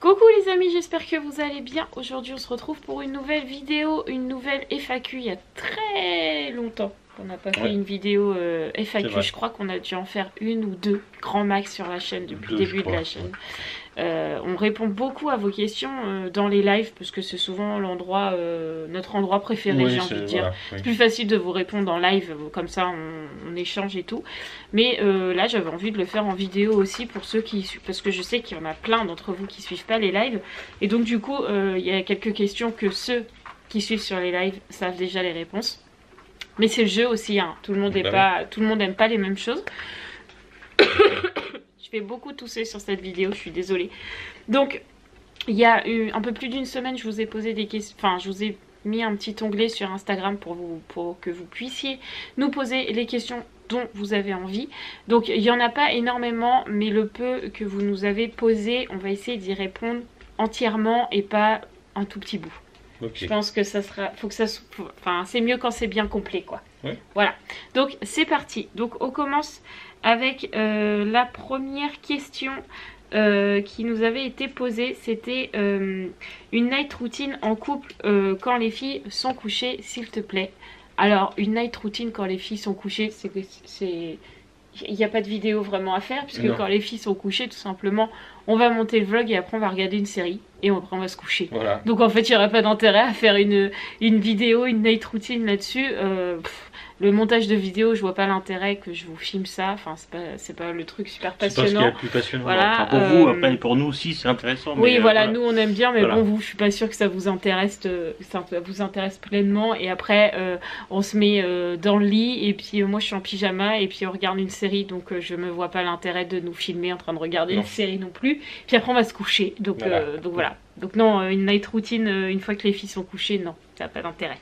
Coucou les amis, j'espère que vous allez bien. Aujourd'hui on se retrouve pour une nouvelle vidéo, une nouvelle FAQ. Il y a très longtemps qu'on n'a pas fait une vidéo FAQ. Je crois qu'on a dû en faire une ou deux, grand max sur la chaîne depuis le début de la chaîne. On répond beaucoup à vos questions dans les lives parce que c'est souvent l'endroit, notre endroit préféré, j'ai envie de dire. Voilà, c'est plus facile de vous répondre en live, comme ça on échange et tout. Mais là j'avais envie de le faire en vidéo aussi pour ceux qui suivent, parce que je sais qu'il y en a plein d'entre vous qui suivent pas les lives. Et donc du coup il y a quelques questions que ceux qui suivent sur les lives savent déjà les réponses. Mais c'est le jeu aussi, hein. Tout le monde n'aime pas les mêmes choses. Je vais beaucoup tousser sur cette vidéo, je suis désolée. Donc, il y a eu un peu plus d'une semaine, je vous ai posé des questions, enfin, je vous ai mis un petit onglet sur Instagram pour que vous puissiez nous poser les questions dont vous avez envie. Donc, il n'y en a pas énormément, mais le peu que vous nous avez posé, on va essayer d'y répondre entièrement et pas un tout petit bout. Okay. Je pense que ça sera, enfin, c'est mieux quand c'est bien complet, quoi. Ouais. Voilà. Donc, c'est parti. Donc, on commence avec la première question qui nous avait été posée. C'était une night routine en couple quand les filles sont couchées, s'il te plaît. Alors, une night routine quand les filles sont couchées, il n'y a pas de vidéo vraiment à faire, puisque quand les filles sont couchées, tout simplement, on va monter le vlog et après on va regarder une série et après on va se coucher. Voilà. Donc en fait, il n'y aurait pas d'intérêt à faire une vidéo, une night routine là-dessus. Le montage de vidéo, je vois pas l'intérêt que je vous filme ça. Enfin, c'est pas le truc super passionnant. C'est pas ce qu'il y a de plus passionnant. Voilà. Enfin, pour vous, après pour nous aussi, c'est intéressant. Oui, voilà, nous on aime bien, mais bon, vous, je suis pas sûre que ça vous intéresse pleinement. Et après, on se met dans le lit et puis moi je suis en pyjama et puis on regarde une série, donc je me vois pas l'intérêt de nous filmer en train de regarder une série non plus. Puis après on va se coucher. Donc voilà. Donc non, une night routine une fois que les filles sont couchées, non, ça n'a pas d'intérêt.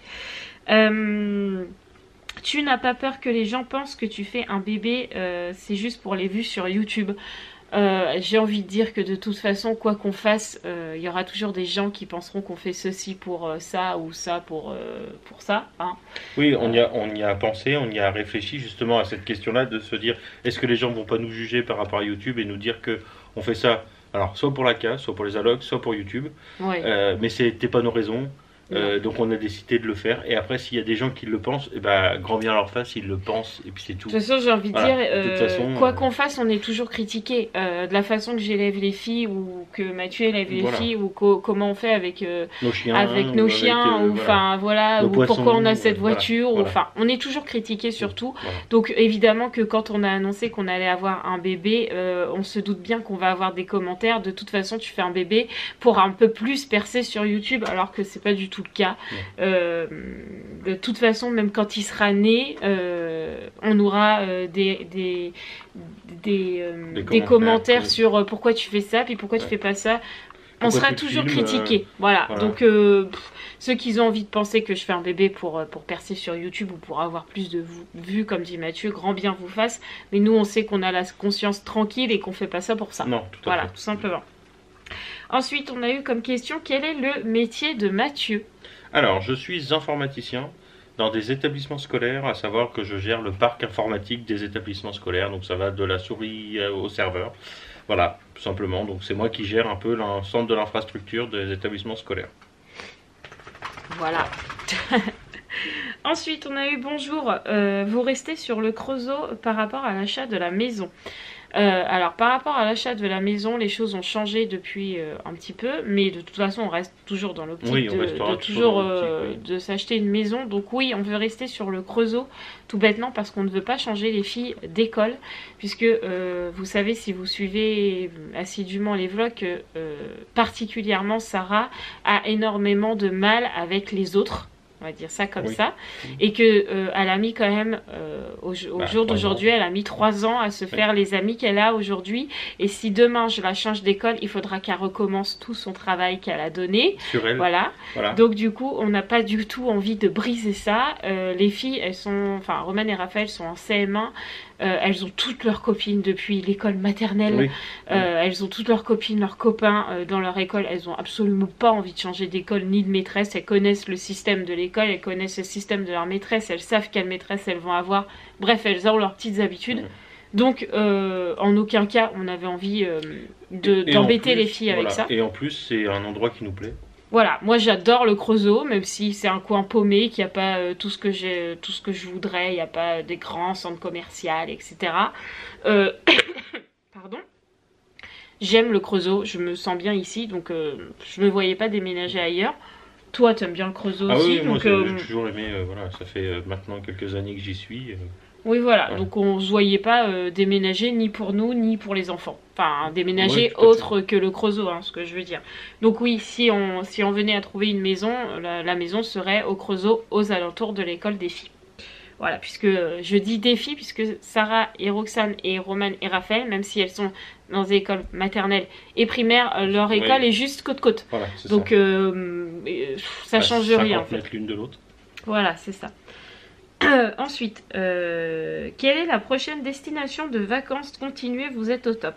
Tu n'as pas peur que les gens pensent que tu fais un bébé, c'est juste pour les vues sur YouTube. J'ai envie de dire que de toute façon, quoi qu'on fasse, il y aura toujours des gens qui penseront qu'on fait ceci pour ça ou ça pour ça. Hein. Oui, on y a pensé, on y a réfléchi justement à cette question-là, de se dire, est-ce que les gens vont pas nous juger par rapport à YouTube et nous dire que on fait ça, alors soit pour la case, soit pour les allocs, soit pour YouTube, mais c'était pas nos raisons. Donc on a décidé de le faire, et après s'il y a des gens qui le pensent, et ben grand bien leur face, ils le pensent et puis c'est tout. De toute façon, j'ai envie de dire, quoi qu'on fasse, on est toujours critiqué de la façon que j'élève les filles ou que Mathieu élève les filles, ou comment on fait avec nos chiens, ou enfin voilà, ou poissons, pourquoi on a cette voiture, ou enfin on est toujours critiqué surtout. Donc évidemment que quand on a annoncé qu'on allait avoir un bébé, on se doute bien qu'on va avoir des commentaires. De toute façon, tu fais un bébé pour un peu plus percer sur YouTube, alors que c'est pas du tout le cas. De toute façon, même quand il sera né, on aura des commentaires sur pourquoi tu fais ça, puis pourquoi tu fais pas ça. On sera toujours critiqué. Voilà. Donc ceux qui ont envie de penser que je fais un bébé pour percer sur YouTube ou pour avoir plus de vues, comme dit Mathieu, grand bien vous fasse. Mais nous, on sait qu'on a la conscience tranquille et qu'on fait pas ça pour ça. Non, tout à fait. Tout simplement. Ensuite, on a eu comme question, quel est le métier de Mathieu? Alors, je suis informaticien dans des établissements scolaires, à savoir que je gère le parc informatique des établissements scolaires, donc ça va de la souris au serveur. Voilà, tout simplement. Donc c'est moi qui gère un peu l'ensemble de l'infrastructure des établissements scolaires. Voilà. Ensuite, on a eu bonjour, vous restez sur le Creusot par rapport à l'achat de la maison. Alors par rapport à l'achat de la maison, les choses ont changé depuis un petit peu, mais de toute façon on reste toujours dans l'optique de s'acheter une maison. Donc oui, on veut rester sur le Creusot, tout bêtement parce qu'on ne veut pas changer les filles d'école, puisque vous savez, si vous suivez assidûment les vlogs, particulièrement Sarah a énormément de mal avec les autres. On va dire ça comme ça, et que elle a mis quand même au jour d'aujourd'hui, elle a mis 3 ans à se faire les amis qu'elle a aujourd'hui, et si demain je la change d'école, il faudra qu'elle recommence tout son travail qu'elle a donné sur elle. Voilà. Donc du coup on n'a pas du tout envie de briser ça. Les filles, elles sont, enfin Romane et Raphaël sont en CM1, elles ont toutes leurs copines depuis l'école maternelle, elles ont toutes leurs copines, leurs copains dans leur école. Elles ont absolument pas envie de changer d'école ni de maîtresse. Elles connaissent le système de l'école, elles connaissent le système de leur maîtresse, elles savent quelle maîtresse elles vont avoir. Bref, elles ont leurs petites habitudes. Donc, en aucun cas, on avait envie d'embêter les filles avec ça. Et en plus, c'est un endroit qui nous plaît. Voilà, moi j'adore le Creusot, même si c'est un coin paumé, qu'il n'y a pas tout ce que je voudrais, il n'y a pas des grands centres commerciaux, etc. Pardon. J'aime le Creusot, je me sens bien ici, donc je ne me voyais pas déménager ailleurs. Toi, tu aimes bien le Creusot aussi. Oui, moi j'ai toujours aimé, voilà, ça fait maintenant quelques années que j'y suis. Oui, voilà, donc on ne se voyait pas déménager ni pour nous, ni pour les enfants. Enfin, déménager autre que le Creusot, ce que je veux dire. Donc oui, si on venait à trouver une maison, la maison serait au Creusot, aux alentours de l'école des filles. Voilà, puisque je dis des filles, puisque Sarah et Roxane et Romane et Raphaël, même si elles sont dans des écoles maternelles et primaires, leur école est juste côte-côte. Voilà, donc ça change rien. 50 mètres l'une de l'autre. Voilà, c'est ça. Ensuite, quelle est la prochaine destination de vacances? Continuez, vous êtes au top.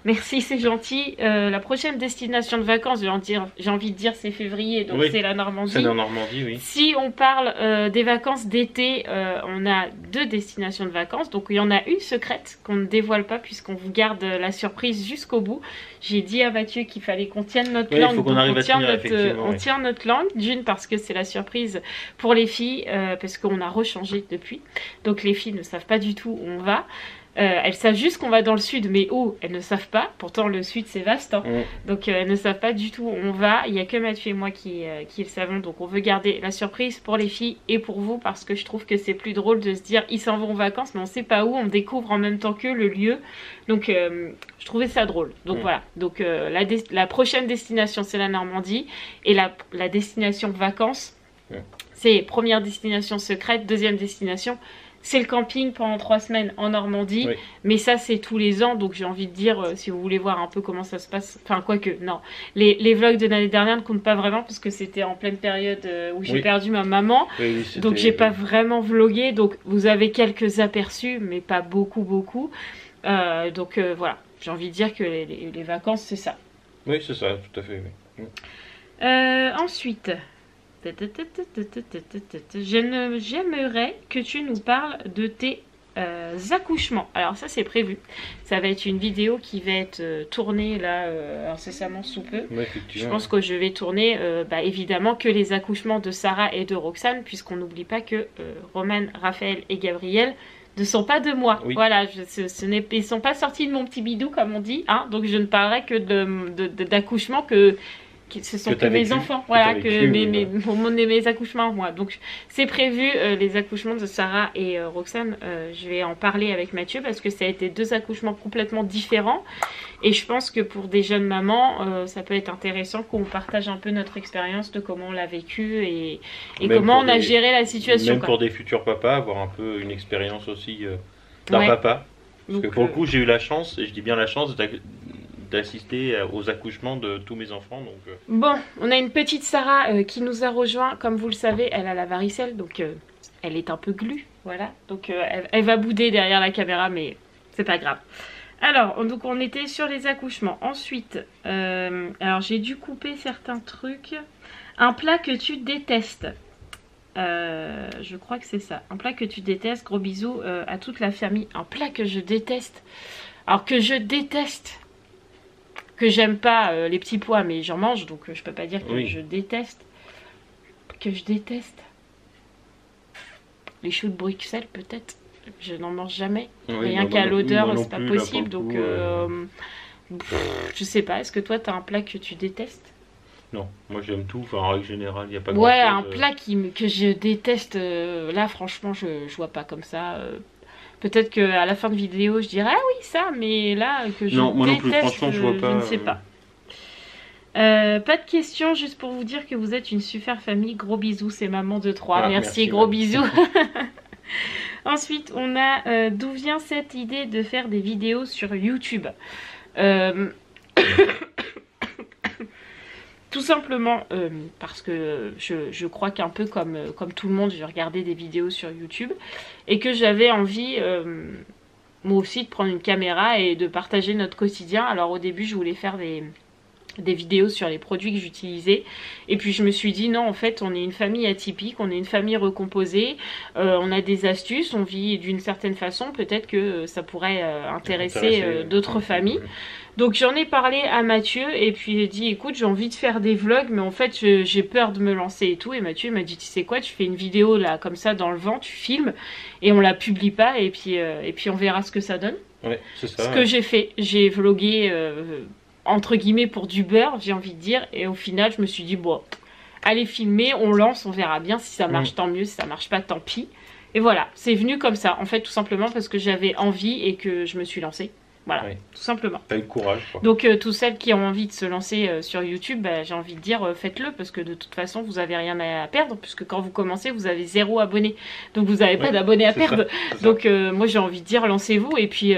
Merci, c'est gentil. La prochaine destination de vacances, j'ai envie de dire c'est février, donc c'est la Normandie. C'est la Normandie, oui. Si on parle des vacances d'été, on a 2 destinations de vacances. Donc il y en a une secrète qu'on ne dévoile pas puisqu'on vous garde la surprise jusqu'au bout. J'ai dit à Mathieu qu'il fallait qu'on tienne notre langue. Faut qu'on arrive à tenir, on tient notre langue, d'une parce que c'est la surprise pour les filles, parce qu'on a rechangé depuis. Donc les filles ne savent pas du tout où on va. Elles savent juste qu'on va dans le sud, mais où elles ne savent pas. Pourtant le sud c'est vaste, donc elles ne savent pas du tout où on va. Il n'y a que Mathieu et moi qui le savons, donc on veut garder la surprise pour les filles et pour vous, parce que je trouve que c'est plus drôle de se dire ils s'en vont en vacances mais on sait pas où, on découvre en même temps que le lieu. Donc je trouvais ça drôle. Donc voilà, donc la prochaine destination c'est la Normandie, et la destination vacances c'est première destination secrète, deuxième destination c'est le camping pendant 3 semaines en Normandie. Mais ça c'est tous les ans, donc j'ai envie de dire, si vous voulez voir un peu comment ça se passe, enfin quoique, non, les vlogs de l'année dernière ne comptent pas vraiment parce que c'était en pleine période où j'ai perdu ma maman, donc j'ai pas vraiment vlogué, donc vous avez quelques aperçus mais pas beaucoup. Donc voilà, j'ai envie de dire que les vacances c'est ça. Oui, c'est ça, tout à fait, oui. Ensuite, j'aimerais que tu nous parles de tes accouchements. Alors ça c'est prévu. Ça va être une vidéo qui va être tournée là incessamment sous peu. Je pense que je vais tourner évidemment que les accouchements de Sarah et de Roxane, puisqu'on n'oublie pas que Romane, Raphaël et Gabriel ne sont pas de moi. Voilà, ils sont pas sortis de mon petit bidou comme on dit. Donc je ne parlerai que d'accouchements ce sont que mes enfants, voilà, mes accouchements moi. Donc c'est prévu, les accouchements de Sarah et Roxane, je vais en parler avec Mathieu parce que ça a été 2 accouchements complètement différents, et je pense que pour des jeunes mamans ça peut être intéressant qu'on partage un peu notre expérience de comment on l'a vécu et comment on a géré la situation. Même pour des futurs papas, avoir un peu une expérience aussi d'un papa. Parce que pour le coup j'ai eu la chance, et je dis bien la chance, d'assister aux accouchements de tous mes enfants. Donc, Bon, on a une petite Sarah qui nous a rejoint. Comme vous le savez, elle a la varicelle, donc elle est un peu glue. Voilà, donc elle va bouder derrière la caméra, mais c'est pas grave. Alors, donc on était sur les accouchements. Ensuite, alors j'ai dû couper certains trucs. Un plat que tu détestes. Je crois que c'est ça. Un plat que tu détestes. Gros bisous à toute la famille. Un plat que je déteste. Alors que je déteste, que j'aime pas les petits pois, mais j'en mange, donc je peux pas dire que je déteste. Que je déteste. Les choux de Bruxelles, peut-être. Je n'en mange jamais. Rien qu'à l'odeur, c'est pas possible. Donc, je sais pas. Est-ce que toi, t'as un plat que tu détestes? Non, moi j'aime tout. Enfin, en règle générale, il n'y a pas grand-chose. Un plat que je déteste. Là, franchement, je vois pas comme ça. Peut-être qu'à la fin de vidéo, je dirais ah oui ça, mais là que je non, moi déteste, non plus, franchement, je vois pas. Je ne sais pas. Pas de questions, juste pour vous dire que vous êtes une super famille. Gros bisous, c'est maman de 3. Merci, gros bisous. Ensuite, on a d'où vient cette idée de faire des vidéos sur YouTube. Tout simplement parce que je crois qu'un peu comme tout le monde, je regardais des vidéos sur YouTube et que j'avais envie moi aussi de prendre une caméra et de partager notre quotidien. Alors au début je voulais faire des vidéos sur les produits que j'utilisais. Et puis je me suis dit non, en fait on est une famille atypique, on est une famille recomposée, on a des astuces, on vit d'une certaine façon, peut-être que ça pourrait intéresser d'autres familles. Donc j'en ai parlé à Mathieu et puis j'ai dit écoute, j'ai envie de faire des vlogs mais en fait j'ai peur de me lancer et tout. Et Mathieu m'a dit tu sais quoi, tu fais une vidéo là comme ça dans le vent, tu filmes et on la publie pas et puis on verra ce que ça donne. Ouais, c'est ça. Ce que j'ai fait, j'ai vlogué entre guillemets pour du beurre, j'ai envie de dire, et au final je me suis dit bon, allez filmer, on lance, on verra bien, si ça marche tant mieux, si ça marche pas tant pis. Et voilà, c'est venu comme ça, en fait tout simplement parce que j'avais envie et que je me suis lancée. Voilà, tout simplement. T'as eu le courage, quoi. Donc, tous celles qui ont envie de se lancer sur YouTube, bah, j'ai envie de dire, faites-le, parce que de toute façon, vous n'avez rien à perdre, puisque quand vous commencez, vous avez 0 abonné. Donc, vous n'avez pas d'abonnés à perdre. Donc, moi, j'ai envie de dire, lancez-vous. Et puis,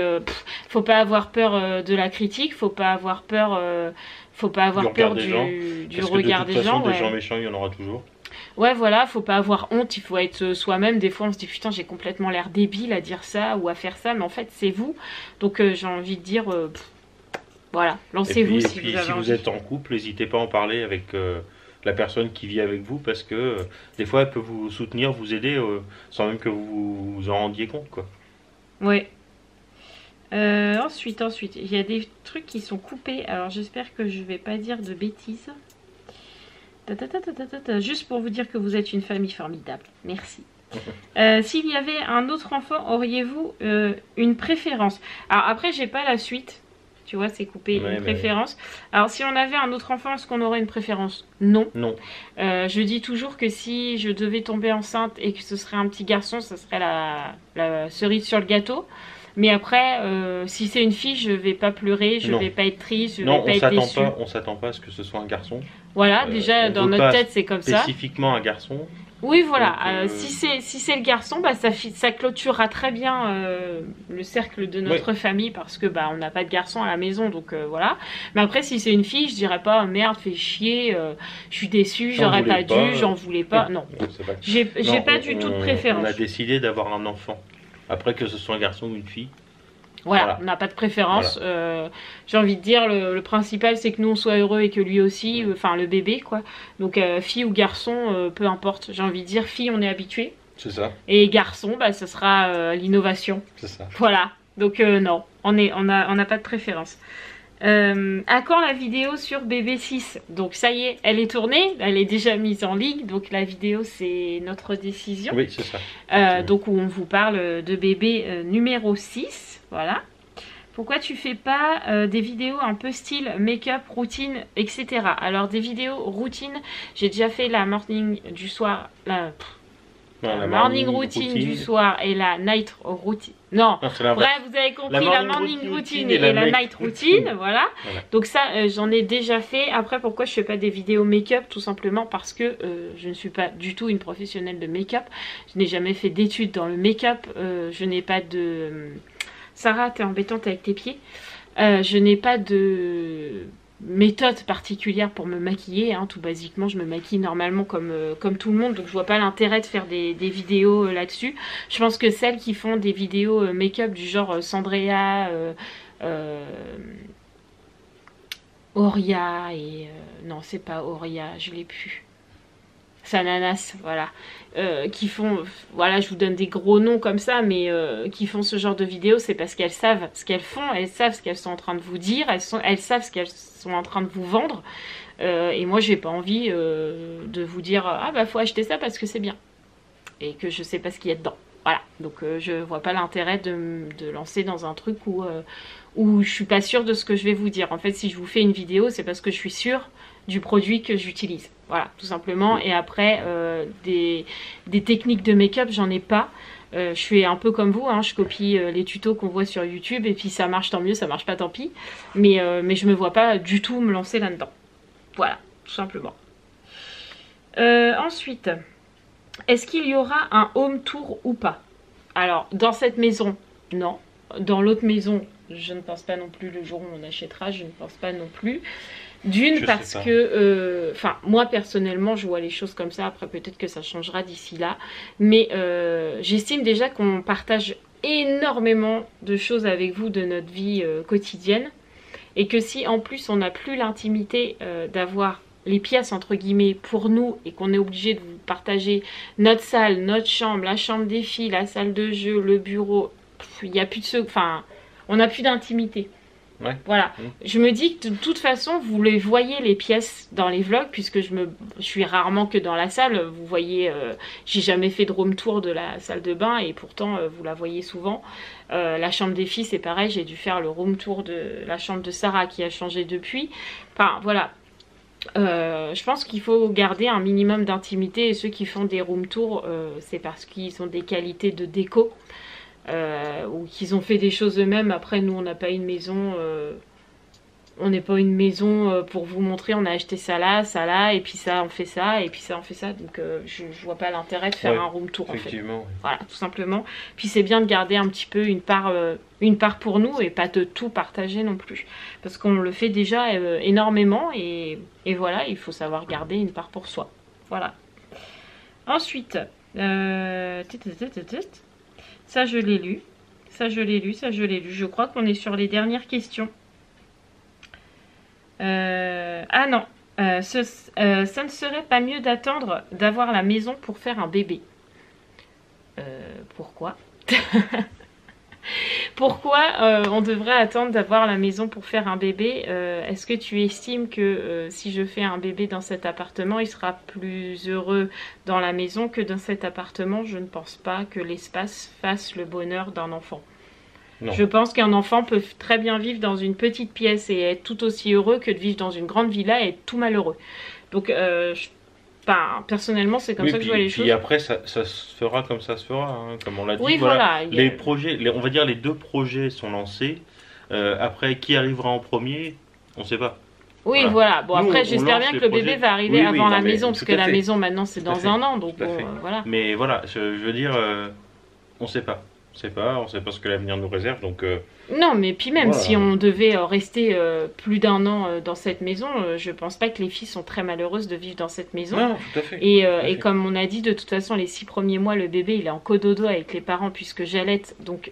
faut pas avoir peur de la critique, faut pas avoir peur, du regard des gens. De toute façon, des gens méchants, il y en aura toujours. Ouais, voilà, faut pas avoir honte, il faut être soi-même. Des fois, on se dit putain, j'ai complètement l'air débile à dire ça ou à faire ça, mais en fait, c'est vous. Donc, j'ai envie de dire, voilà, lancez-vous si vous avez envie. Si vous êtes en couple, n'hésitez pas à en parler avec la personne qui vit avec vous, parce que des fois, elle peut vous soutenir, vous aider, sans même que vous vous en rendiez compte, quoi. Ouais. Ensuite, il y a des trucs qui sont coupés. Alors, j'espère que je vais pas dire de bêtises. Juste pour vous dire que vous êtes une famille formidable. Merci. S'il y avait un autre enfant, auriez-vous une préférence? Alors après, j'ai pas la suite. Tu vois, c'est coupé, une préférence. Alors si on avait un autre enfant, est-ce qu'on aurait une préférence? Non. Non. Je dis toujours que si je devais tomber enceinte et que ce serait un petit garçon, ce serait la cerise sur le gâteau. Mais après, si c'est une fille, je vais pas pleurer, je vais pas être triste, je vais pas être déçue. On s'attend pas à ce que ce soit un garçon. Voilà, déjà dans notre tête c'est comme ça. Spécifiquement un garçon. Oui, voilà. Donc, si c'est le garçon, bah, ça clôturera très bien le cercle de notre famille, parce que bah on n'a pas de garçon à la maison, donc voilà. Mais après, si c'est une fille, je dirais pas merde, fais chier, je suis déçue, j'aurais pas dû, j'en voulais pas. Non, j'ai pas du tout de préférence. On a décidé d'avoir un enfant. Après, que ce soit un garçon ou une fille. Voilà, on n'a pas de préférence. Voilà. J'ai envie de dire, le principal, c'est que nous, on soit heureux et que lui aussi, enfin le bébé, quoi. Donc, fille ou garçon, peu importe. J'ai envie de dire, fille, on est habitué. C'est ça. Et garçon, bah, ça sera l'innovation. C'est ça. Voilà. Donc, non, on n'a pas de préférence. À quand la vidéo sur BB6? Donc ça y est, elle est tournée, elle est déjà mise en ligne, donc la vidéo c'est notre décision. Oui, c'est ça. Donc où on vous parle de bébé numéro 6, voilà. Pourquoi tu fais pas des vidéos un peu style make-up, routine, etc. Alors des vidéos routine, j'ai déjà fait la morning du soir, la morning routine du soir et la night routine. Non, bref, vous avez compris, la morning routine et la night routine, voilà. Donc ça, j'en ai déjà fait. Après, pourquoi je fais pas des vidéos make-up? Tout simplement parce que je ne suis pas du tout une professionnelle de make-up. Je n'ai jamais fait d'études dans le make-up. Je n'ai pas de... Sarah, t'es embêtante avec tes pieds. Je n'ai pas de méthode particulière pour me maquiller, hein. Tout basiquement je me maquille normalement comme tout le monde, donc je vois pas l'intérêt de faire des vidéos là-dessus. Je pense que celles qui font des vidéos make-up du genre Sandrea, Auria et non c'est pas Auria, je l'ai plus, Sananas, voilà, qui font, voilà, je vous donne des gros noms comme ça, mais qui font ce genre de vidéos, c'est parce qu'elles savent ce qu'elles font, elles savent ce qu'elles sont en train de vous dire, elles savent ce qu'elles sont en train de vous vendre, et moi j'ai pas envie de vous dire ah bah faut acheter ça parce que c'est bien, et que je sais pas ce qu'il y a dedans. Voilà, donc je vois pas l'intérêt de lancer dans un truc où je suis pas sûre de ce que je vais vous dire. En fait, si je vous fais une vidéo, c'est parce que je suis sûre du produit que j'utilise. Voilà, tout simplement. Et après, des techniques de make-up, j'en ai pas. Je suis un peu comme vous, hein, je copie les tutos qu'on voit sur YouTube, et puis ça marche tant mieux, ça marche pas tant pis. Mais je me vois pas du tout me lancer là-dedans. Voilà, tout simplement. Ensuite... Est-ce qu'il y aura un home tour ou pas? Alors, dans cette maison, non. Dans l'autre maison, je ne pense pas non plus. Le jour où on achètera, je ne pense pas non plus. D'une, parce que... Enfin, moi, personnellement, je vois les choses comme ça. Après, peut-être que ça changera d'ici là. Mais j'estime déjà qu'on partage énormément de choses avec vous de notre vie quotidienne. et que si en plus on n'a plus l'intimité d'avoir les pièces entre guillemets pour nous et qu'on est obligé de vous partager notre salle, notre chambre, la chambre des filles, la salle de jeu, le bureau, il n'y a plus de enfin, on n'a plus d'intimité. Ouais. Voilà, je me dis que de toute façon vous les voyez les pièces dans les vlogs puisque je suis rarement que dans la salle. Vous voyez, j'ai jamais fait de room tour de la salle de bain et pourtant vous la voyez souvent. La chambre des filles c'est pareil, j'ai dû faire le room tour de la chambre de Sarah qui a changé depuis. Enfin voilà, je pense qu'il faut garder un minimum d'intimité et ceux qui font des room tours c'est parce qu'ils ont des qualités de déco. Ou qu'ils ont fait des choses eux-mêmes. Après nous on n'a pas une maison, on n'est pas une maison pour vous montrer on a acheté ça là et puis ça on fait ça et puis ça on fait ça, donc je vois pas l'intérêt de faire un room tour en fait. Voilà, tout simplement. Puis c'est bien de garder un petit peu une part pour nous et pas de tout partager non plus parce qu'on le fait déjà énormément et voilà, il faut savoir garder une part pour soi. Voilà. Ensuite ça je l'ai lu, ça je l'ai lu, ça je l'ai lu. Je crois qu'on est sur les dernières questions. Ah non, ça ne serait pas mieux d'attendre d'avoir la maison pour faire un bébé. Pourquoi? Pourquoi on devrait attendre d'avoir la maison pour faire un bébé? Est-ce que tu estimes que si je fais un bébé dans cet appartement, il sera plus heureux dans la maison que dans cet appartement? Je ne pense pas que l'espace fasse le bonheur d'un enfant. Non. Je pense qu'un enfant peut très bien vivre dans une petite pièce et être tout aussi heureux que de vivre dans une grande villa et être tout malheureux. Donc personnellement, c'est comme ça que je vois les choses. Et après, ça se fera comme ça se fera, hein, comme on l'a dit. Oui, voilà. Les projets, on va dire les 2 projets sont lancés. Après, qui arrivera en premier, on ne sait pas. Oui, voilà. Bon, après, j'espère bien que le bébé va arriver avant la maison, parce que la maison, maintenant, c'est dans un an. Donc, voilà. Mais voilà, je veux dire, on ne sait pas. On sait pas ce que l'avenir nous réserve, donc... Non, mais puis même si on devait rester plus d'1 an dans cette maison, je pense pas que les filles sont très malheureuses de vivre dans cette maison. Non, tout à fait. Et comme on a dit, de toute façon, les 6 premiers mois, le bébé, il est en cododo avec les parents puisque j'allaite, donc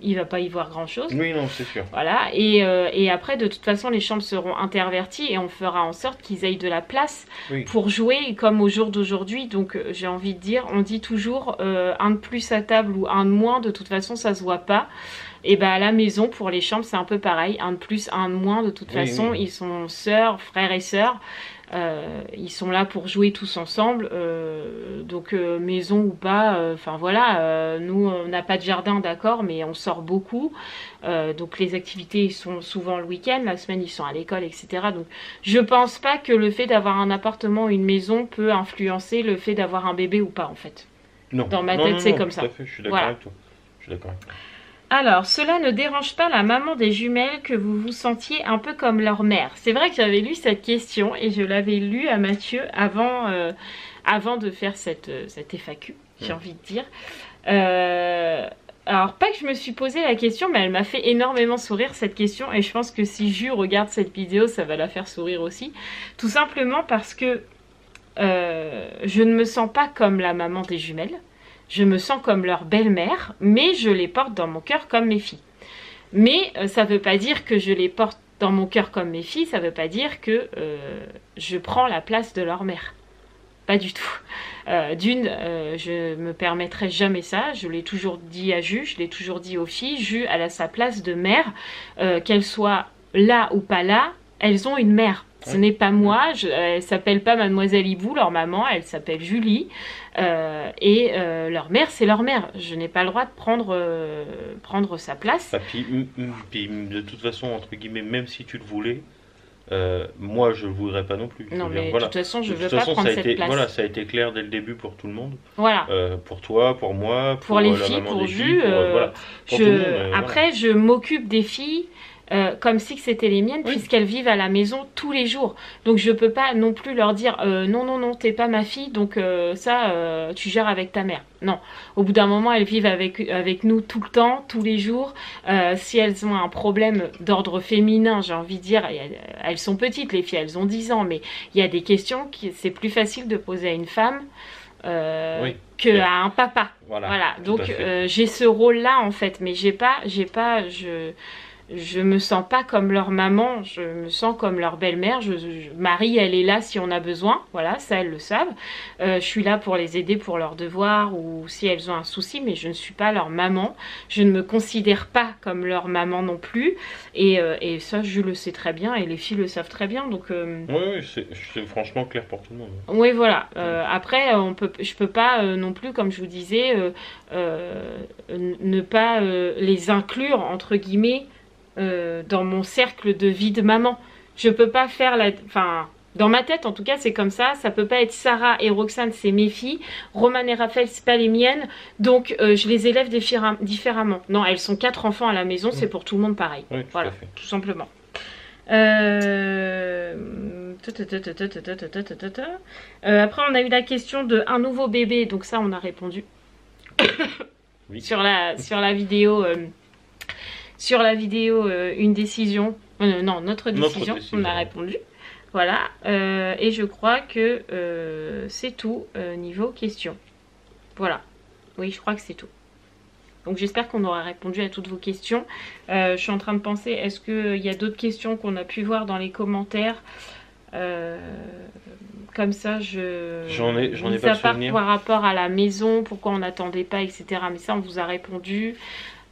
il va pas y voir grand chose. Oui, non, c'est sûr. Voilà, et après, de toute façon, les chambres seront interverties et on fera en sorte qu'ils aient de la place pour jouer comme au jour d'aujourd'hui. Donc, j'ai envie de dire, on dit toujours un de plus à table ou un de moins, de toute façon, ça se voit pas. Et à la maison, pour les chambres, c'est un peu pareil. Un de plus, un de moins, de toute façon, ils sont sœurs, frères et sœurs. Ils sont là pour jouer tous ensemble, donc maison ou pas, enfin voilà, nous on n'a pas de jardin d'accord, mais on sort beaucoup, donc les activités sont souvent le week-end, la semaine ils sont à l'école, etc. Donc je pense pas que le fait d'avoir un appartement ou une maison peut influencer le fait d'avoir un bébé ou pas en fait. Non. Dans ma tête c'est comme ça. Tout à fait, je suis d'accord avec toi. Je suis d'accord avec toi. Alors, cela ne dérange pas la maman des jumelles que vous vous sentiez un peu comme leur mère? C'est vrai que j'avais lu cette question et je l'avais lue à Mathieu avant de faire cette FAQ, j'ai envie de dire. Alors, pas que je me suis posé la question, mais elle m'a fait énormément sourire cette question et je pense que si Ju regarde cette vidéo, ça va la faire sourire aussi. Tout simplement parce que je ne me sens pas comme la maman des jumelles. Je me sens comme leur belle-mère, mais je les porte dans mon cœur comme mes filles. Mais ça ne veut pas dire que je les porte dans mon cœur comme mes filles, ça ne veut pas dire que je prends la place de leur mère. Pas du tout. Je me permettrai jamais ça, je l'ai toujours dit à Ju, je l'ai toujours dit aux filles, Ju, elle a sa place de mère, qu'elle soit là ou pas là, elles ont une mère. Ce n'est pas moi, elle s'appelle pas Mademoiselle Hibou, leur maman, elle s'appelle Julie. Leur mère, c'est leur mère. Je n'ai pas le droit de prendre sa place. Puis de toute façon, entre guillemets, même si tu le voulais, moi je ne le voudrais pas non plus. Non, mais de toute façon, je ne veux pas prendre cette place. Voilà, ça a été clair dès le début pour tout le monde. Voilà. Pour toi, pour moi, pour les filles, pour Ju. Après, je m'occupe des filles. Comme si c'était les miennes, puisqu'elles vivent à la maison tous les jours. Donc je peux pas non plus leur dire non, t'es pas ma fille, donc tu gères avec ta mère. Non, au bout d'un moment, elles vivent avec nous tout le temps, tous les jours. Si elles ont un problème d'ordre féminin, j'ai envie de dire, elles sont petites, les filles, elles ont 10 ans, mais il y a des questions que c'est plus facile de poser à une femme qu'à un papa. Voilà. Donc j'ai ce rôle-là en fait, mais je me sens pas comme leur maman, je me sens comme leur belle-mère. Marie, elle est là si on a besoin, voilà, ça elles le savent. Je suis là pour les aider pour leurs devoirs ou si elles ont un souci, mais je ne suis pas leur maman. Je ne me considère pas comme leur maman non plus. Et ça, je le sais très bien et les filles le savent très bien. Donc, oui, c'est franchement clair pour tout le monde. Oui, voilà. Après, je peux pas non plus, comme je vous disais, ne pas les inclure, entre guillemets, dans mon cercle de vie de maman. Je peux pas faire la... Enfin, dans ma tête, en tout cas, c'est comme ça. Ça peut pas être Sarah et Roxane, c'est mes filles. Roman et Raphaël, c'est pas les miennes. Donc, je les élève différemment. Non, elles sont 4 enfants à la maison, c'est pour tout le monde pareil. Oui, voilà, tout simplement. Après, on a eu la question de un nouveau bébé. Donc ça, on a répondu oui. sur la vidéo. Sur la vidéo, une décision. Non, notre décision, on a répondu. Voilà. Et je crois que c'est tout niveau question. Voilà. Oui, je crois que c'est tout. Donc j'espère qu'on aura répondu à toutes vos questions. Je suis en train de penser, est-ce qu'il y a d'autres questions qu'on a pu voir dans les commentaires comme ça, j'en ai pas de souvenir. Par rapport à la maison, pourquoi on n'attendait pas, etc. Mais ça, on vous a répondu.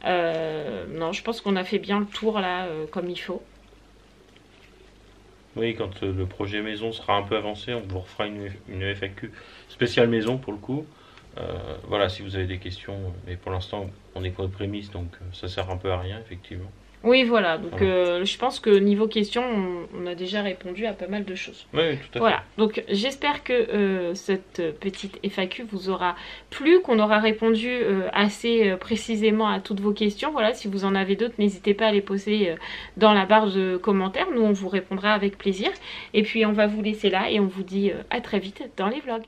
Non, je pense qu'on a fait bien le tour là, comme il faut. Oui, quand le projet maison sera un peu avancé, on vous refera une FAQ spéciale maison pour le coup. Voilà, si vous avez des questions, mais pour l'instant, on est quoi de prémisse, donc ça sert un peu à rien, effectivement. Oui, voilà, donc je pense que niveau questions, on a déjà répondu à pas mal de choses. Oui, tout à fait. Voilà, donc j'espère que cette petite FAQ vous aura plu, qu'on aura répondu assez précisément à toutes vos questions. Voilà, si vous en avez d'autres, n'hésitez pas à les poser dans la barre de commentaires. Nous, on vous répondra avec plaisir. Et puis, on va vous laisser là et on vous dit à très vite dans les vlogs.